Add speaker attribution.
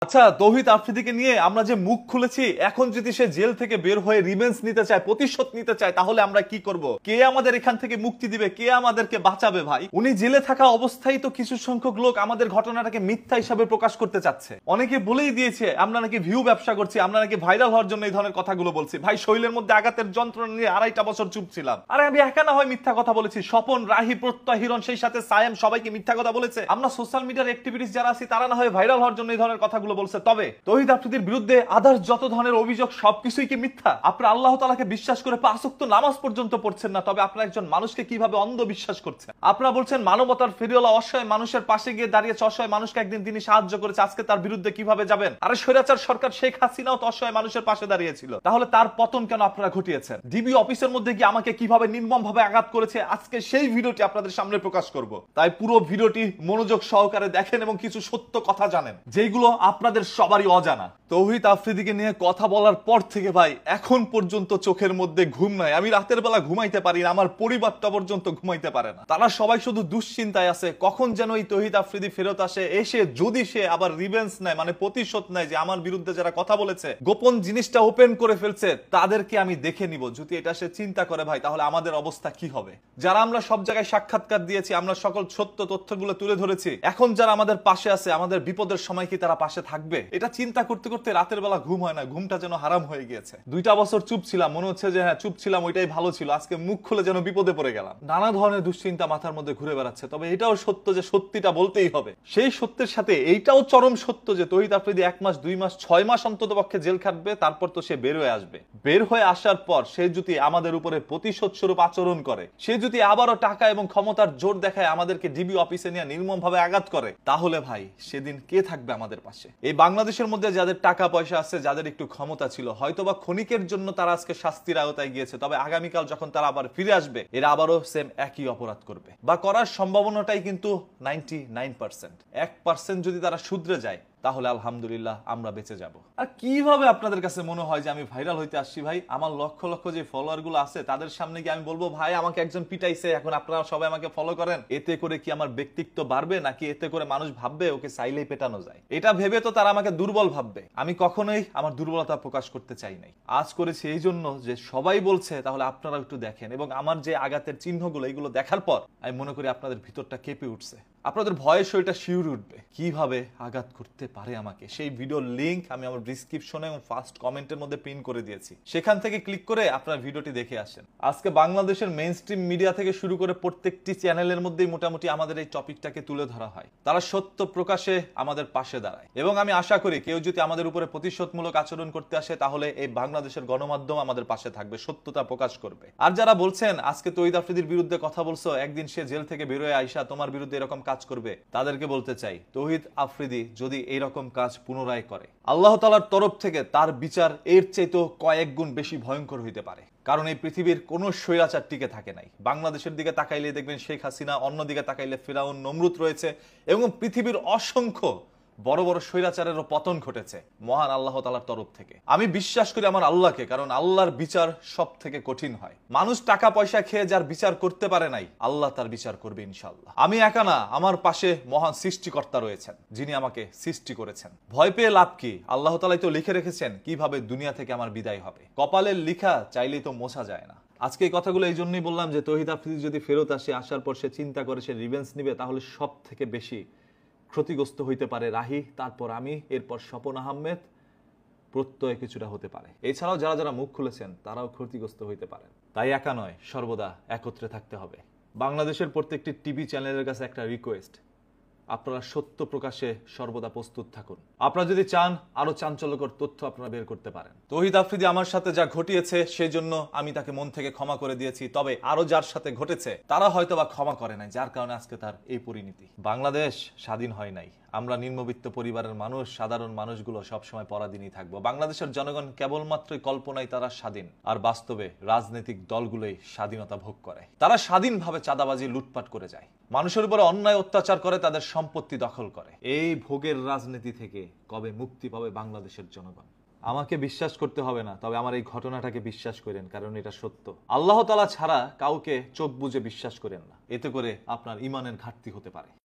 Speaker 1: আচ্ছা, তৌহিদ আফ্রিদিকে নিয়ে আমরা যে মুখ খুলেছি, এখন যদি সে জেল থেকে বের হয়ে রিভেঞ্জ নিতে চায়, প্রতিশোধ নিতে চায়, তাহলে আমরা কি করব? কে আমাদের এখান থেকে মুক্তি দিবে? কে আমাদেরকে বাঁচাবে? ভাই, উনি জেলে থাকা অবস্থায় তো কিছু সংখ্যক লোক আমাদের ঘটনাটাকে মিথ্যা হিসাবে প্রকাশ করতে চাচ্ছে। অনেকে বলেই দিয়েছে আমরা নাকি ভিউ ব্যবসা করছি, আমরা নাকি ভাইরাল হওয়ার জন্য এই ধরনের কথাগুলো বলছি। ভাই, শরীরের মধ্যে আঘাতের যন্ত্রণা নিয়ে 2.5 বছর চুপ ছিলাম। আরে আমি একা না হয় মিথ্যা কথা বলেছি, স্বপন, রাহি, প্রত্যয়, হিরণ, সেই সাথে সায়েম, সবাইকে মিথ্যা কথা বলেছে। আমরা সোশ্যাল মিডিয়ার অ্যাক্টিভিটিস যারা আছি তারা না হয় ভাইরাল হওয়ার জন্য এই ধরনের কথাগুলো বলছে। তবে তৌহিদ আফ্রিদির বিরুদ্ধে আদার্স যত ধরনের অভিযোগ সবকিছুই কি মিথ্যা? আপনারা আল্লাহ তাআলাকে বিশ্বাস করে 5 ওয়াক্ত নামাজ পর্যন্ত পড়ছেন না, তবে আপনারা একজন মানুষকে কিভাবে অন্ধ বিশ্বাস করছেন? আপনারা বলছেন মানবতার ফেরিওয়ালা অসহায় মানুষের পাশে গিয়ে দাঁড়িয়েছে, অসহায় মানুষকে একদিন তিনি সাহায্য করেছে, আজকে তার বিরুদ্ধে কিভাবে যাবেন? আরে স্বৈরাচার সরকার শেখ হাসিনাও তো অসহায় মানুষের পাশে দাঁড়িয়েছিল, তাহলে তার পতন কেন আপনারা ঘটিয়েছেন? ডিবি অফিসের মধ্যে গিয়ে আমাকে কিভাবে নির্মম ভাবে আঘাত করেছে, আজকে সেই ভিডিওটি আপনাদের সামনে প্রকাশ করব। তাই পুরো ভিডিওটি মনোযোগ সহকারে দেখেন এবং কিছু সত্য কথা জানেন যেগুলো আপনাদের সবারই অজানা। তৌহিদ আফ্রিদিকে নিয়ে কথা বলার পর থেকে ভাই এখন পর্যন্ত চোখের মধ্যে ঘুম নাই। আমি রাতের বেলা ঘুমাইতে পারি না, আমার পরিবারটা পর্যন্ত ঘুমাইতে পারে না। তারা সবাই শুধু দুশ্চিন্তায় আছে, কখন যেন এই তৌহিদ আফ্রিদি ফেরত আসে, এসে যদি সে আবার রিভেঞ্জ নেয়, মানে প্রতিশোধ নেয়, যে আমার বিরুদ্ধে যারা কথা বলেছে, গোপন জিনিসটা ওপেন করে ফেলছে, তাদেরকে আমি দেখে নিব। যদি এটা সে চিন্তা করে ভাই, তাহলে আমাদের অবস্থা কি হবে? যারা আমরা সব জায়গায় সাক্ষাৎকার দিয়েছি, আমরা সকল সত্য তথ্যগুলো তুলে ধরেছি, এখন যারা আমাদের পাশে আছে, আমাদের বিপদের সময় কি তারা পাশে থাকবে? এটা চিন্তা করতে করতে রাতের বেলা ঘুম হয় না, ঘুমটা যেন হারাম হয়ে গিয়েছে। 2টা বছর চুপ ছিলাম, মনে হচ্ছে যে হ্যাঁ চুপ ছিলাম, ওইটাই ভালো ছিল। আজকে মুখ খুলে যেন বিপদে পড়ে গেলাম। নানা ধরনের দুশ্চিন্তা মাথার মধ্যে ঘুরে বেড়াচ্ছে। তবে এটাও সত্য যে সত্যিটা বলতেই হবে। সেই সত্যের সাথে এইটাও চরম সত্য যে তৌহিদ আফ্রিদি 1 মাস, 2 মাস, 6 মাস অন্তত পক্ষে জেল খাটবে, তারপর তো সে বের হয়ে আসবে। বের হয়ে আসার পর সে যদি আমাদের উপরে প্রতিশোধ স্বরূপ আচরণ করে, সে যদি আবারও টাকা এবং ক্ষমতার জোর দেখায়, আমাদেরকে ডিবি অফিসে নিয়ে নির্মম ভাবে আঘাত করে, তাহলে ভাই সেদিন কে থাকবে আমাদের পাশে? এই বাংলাদেশের মধ্যে যাদের টাকা পয়সা আছে, যাদের একটু ক্ষমতা ছিল, হয়তোবা ক্ষণিকের জন্য তারা আজকে শাস্তির আওতায় গিয়েছে, তবে আগামীকাল যখন তারা আবার ফিরে আসবে, এরা আবারও সেম একই অপরাধ করবে, বা করার সম্ভাবনাটাই কিন্তু 99%। 1% যদি তারা শুধরে যায়, তাহলে আলহামদুলিল্লাহ আমরা বেঁচে যাব। আর কিভাবে আপনাদের কাছে মনে হয় যে আমি ভাইরাল হইতে আসছি? ভাই, আমার লক্ষ লক্ষ যে ফলোয়ার গুলো আছে, তাদের সামনে গিয়ে আমি বলবো ভাই আমাকে একজন পিটাইছে, এখন আপনারা সবাই আমাকে ফলো করেন, এতে করে কি আমার ব্যক্তিত্ব বাড়বে, নাকি এতে করে মানুষ ভাববে ওকে চাইলেই পেটানো যায়? এটা ভেবে তো তারা আমাকে দুর্বল ভাববে। আমি কখনোই আমার দুর্বলতা প্রকাশ করতে চাই নাই। আজ করেছি এই জন্য যে সবাই বলছে, তাহলে আপনারা একটু দেখেন। এবং আমার যে আঘাতের চিহ্নগুলো, এইগুলো দেখার পর আমি মনে করি আপনাদের ভিতরটা কেঁপে উঠছে, আপনাদের ভয়ে শরীরটা শিউরে উঠবে। কিভাবে আঘাত করতে পারে আমাকে, সেই ভিডিওর লিংক আমি আমার ডেসক্রিপশনে এবং ফার্স্ট কমেন্টের মধ্যে পিন করে দিয়েছি, সেখান থেকে ক্লিক করে আপনারা ভিডিওটি দেখে আসেন। আজকে বাংলাদেশের মেইনস্ট্রিম মিডিয়া থেকে শুরু করে প্রত্যেকটি চ্যানেলের মধ্যেই মোটামুটি আমাদের এই টপিকটাকে তুলে ধরা হয়। তারা সত্য প্রকাশে আমাদের পাশে দাঁড়ায়, এবং আমি আশা করি কেউ যদি আমাদের উপরে প্রতিশোধমূলক আচরণ করতে আসে, তাহলে এই বাংলাদেশের গণমাধ্যম আমাদের পাশে থাকবে, সত্যতা প্রকাশ করবে। আর যারা বলছেন আজকে তৌহিদ আফ্রিদির বিরুদ্ধে কথা বলছো, একদিন সে জেল থেকে বেরোয় আইসা তোমার বিরুদ্ধে এরকম কাজ করবে, তাদেরকে বলতে চাই, তৌহিদ আফ্রিদি যদি এইরকম কাজ পুনরায় করে, আল্লাহ তাআলার তরফ থেকে তার বিচার এর চাইতে কয়েক গুণ বেশি ভয়ঙ্কর হইতে পারে। কারণ এই পৃথিবীর কোন স্বৈরাচার টিকে থাকে নাই। বাংলাদেশের দিকে তাকাইলে দেখবেন শেখ হাসিনা, অন্যদিকে তাকাইলে ফিরাউন, নমরুদ রয়েছে, এবং পৃথিবীর অসংখ্য বড় বড় স্বৈরাচারেরও পতন ঘটেছে মহান আল্লাহ তাআলার তরফ থেকে। আমি বিশ্বাস করি আমার আল্লাহকে, কারণ আল্লাহর বিচার সব থেকে কঠিন হয়। মানুষ টাকা পয়সা খেয়ে যার বিচার করতে পারে নাই, আল্লাহ তার বিচার করবে ইনশাআল্লাহ। আমি একা না, আমার পাশে মহান সৃষ্টিকর্তা রয়েছেন, যিনি আমাকে সৃষ্টি করেছেন। ভয় পেয়ে লাভ কি? আল্লাহ তাআলাই তো লিখে রেখেছেন কিভাবে দুনিয়া থেকে আমার বিদায় হবে। কপালের লিখা চাইলেই তো মোছা যায় না। আজকে এই কথাগুলো এই জন্যই বললাম যে তৌহিদ আফ্রিদি যদি ফেরত আসে, আসার পর সে চিন্তা করে সে রিভেঞ্জ নিবে, তাহলে সব থেকে বেশি ক্ষতিগ্রস্ত হইতে পারে রাহি, তারপর আমি, এরপর স্বপন আহমেদ, প্রত্যয় কিছুটা হতে পারে। এছাড়াও যারা যারা মুখ খুলেছেন তারাও ক্ষতিগ্রস্ত হইতে পারেন। তাই একা নয়, সর্বদা একত্রে থাকতে হবে। বাংলাদেশের প্রত্যেকটি টিভি চ্যানেলের কাছে একটা রিকোয়েস্ট, আপনারা সত্য প্রকাশে সর্বদা প্রস্তুত থাকুন। আপনারা যদি চান আরো চাঞ্চল্যকর তথ্য আপনারা বের করতে পারেন। তৌহিদ আফ্রিদি আমার সাথে যা ঘটিয়েছে সেই জন্য আমি তাকে মন থেকে ক্ষমা করে দিয়েছি, তবে আরো যার সাথে ঘটেছে তারা হয়তো বা ক্ষমা করে নাই, যার কারণে আজকে তার এই পরিণতি। বাংলাদেশ স্বাধীন হয় নাই, আমরা নিম্নবিত্ত পরিবারের মানুষ, সাধারণ মানুষগুলো সবসময় পরাধীনই থাকবো। বাংলাদেশের জনগণ কেবলমাত্রই কল্পনায় তারা স্বাধীন, আর বাস্তবে রাজনৈতিক দলগুলোই স্বাধীনতা ভোগ করে। তারা স্বাধীনভাবে চাঁদাবাজি, লুটপাট করে যায়, মানুষের উপরে অন্যায় অত্যাচার করে, তাদের সম্পত্তি দখল করে। এই ভোগের রাজনীতি থেকে কবে মুক্তি পাবে বাংলাদেশের জনগণ? আমাকে বিশ্বাস করতে হবে না, তবে আমার এই ঘটনাটাকে বিশ্বাস করেন, কারণ এটা সত্য। আল্লাহ তাআলা ছাড়া কাউকে চোখ বুজে বিশ্বাস করেন না, এতে করে আপনার ঈমানের ঘাটতি হতে পারে।